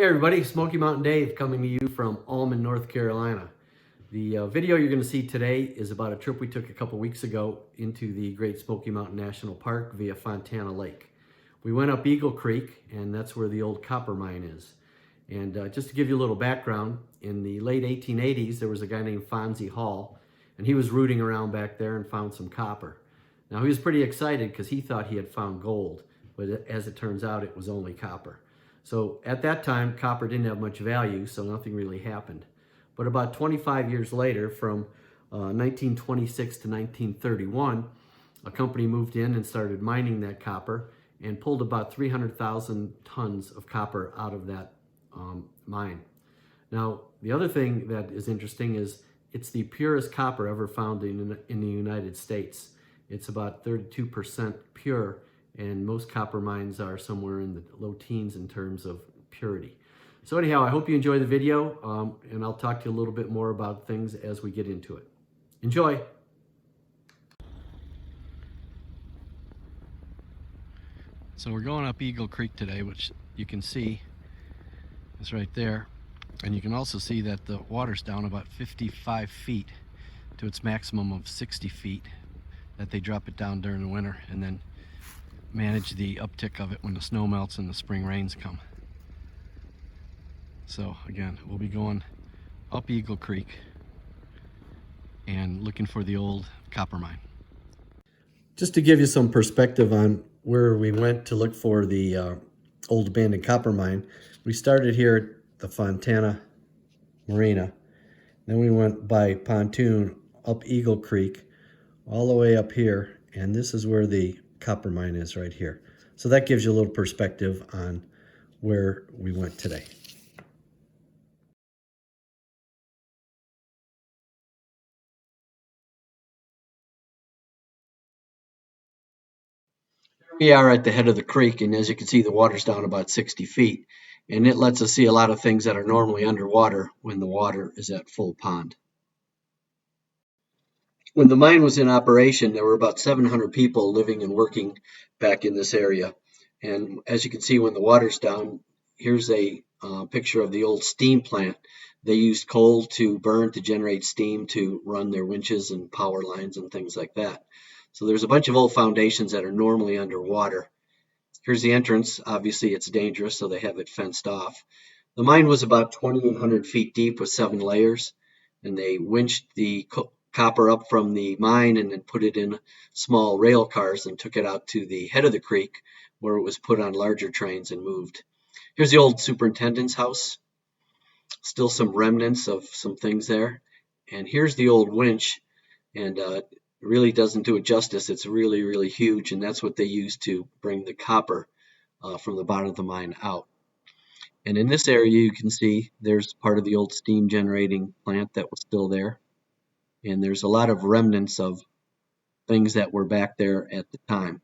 everybody, Smoky Mountain Dave coming to you from Allman, North Carolina. The video you're going to see today is about a trip we took a couple weeks ago into the Great Smoky Mountain National Park via Fontana Lake. We went up Eagle Creek, and that's where the old copper mine is. And just to give you a little background, in the late 1880s there was a guy named Fonzie Hall, and he was rooting around back there and found some copper. Now he was pretty excited because he thought he had found gold, but as it turns out it was only copper. So at that time, copper didn't have much value, so nothing really happened. But about 25 years later, from 1926 to 1931, a company moved in and started mining that copper and pulled about 300,000 tons of copper out of that mine. Now, the other thing that is interesting is it's the purest copper ever found in the United States. It's about 32% pure, and most copper mines are somewhere in the low teens in terms of purity. So anyhow, I hope you enjoy the video, and I'll talk to you a little bit more about things as we get into it. Enjoy! So we're going up Eagle Creek today, which you can see is right there. And you can also see that the water's down about 55 feet to its maximum of 60 feet, that they drop it down during the winter and then manage the uptick of it when the snow melts and the spring rains come. So again, we'll be going up Eagle Creek and looking for the old copper mine. Just to give you some perspective on where we went to look for the old abandoned copper mine, we started here at the Fontana Marina. Then we went by pontoon up Eagle Creek all the way up here, and this is where the copper mine is right here. So that gives you a little perspective on where we went today. We are at the head of the creek, and as you can see, the water's down about 60 feet, and it lets us see a lot of things that are normally underwater when the water is at full pond. When the mine was in operation, there were about 700 people living and working back in this area. And as you can see, when the water's down, here's a picture of the old steam plant. They used coal to burn to generate steam to run their winches and power lines and things like that. So there's a bunch of old foundations that are normally underwater. Here's the entrance. Obviously, it's dangerous, so they have it fenced off. The mine was about 2,800 feet deep with 7 layers, and they winched the copper up from the mine and then put it in small rail cars and took it out to the head of the creek, where it was put on larger trains and moved. Here's the old superintendent's house. Still some remnants of some things there. And here's the old winch, and it really doesn't do it justice. It's really, really huge, and that's what they use to bring the copper from the bottom of the mine out. And in this area, you can see there's part of the old steam generating plant that was still there. And there's a lot of remnants of things that were back there at the time.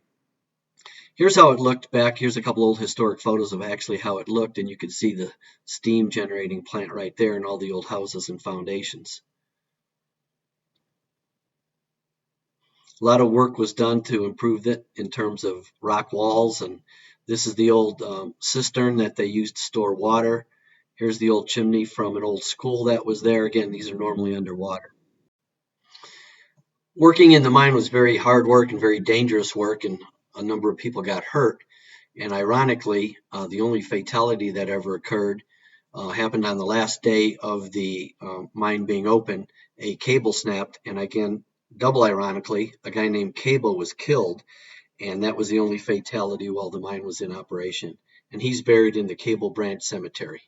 Here's how it looked back. Here's a couple old historic photos of actually how it looked, and you can see the steam generating plant right there and all the old houses and foundations. A lot of work was done to improve it in terms of rock walls, and this is the old cistern that they used to store water. Here's the old chimney from an old school that was there. Again, these are normally underwater. Working in the mine was very hard work and very dangerous work, and a number of people got hurt. And ironically, the only fatality that ever occurred happened on the last day of the mine being open. A cable snapped, and again, double ironically, a guy named Cable was killed, and that was the only fatality while the mine was in operation. And he's buried in the Cable Branch Cemetery.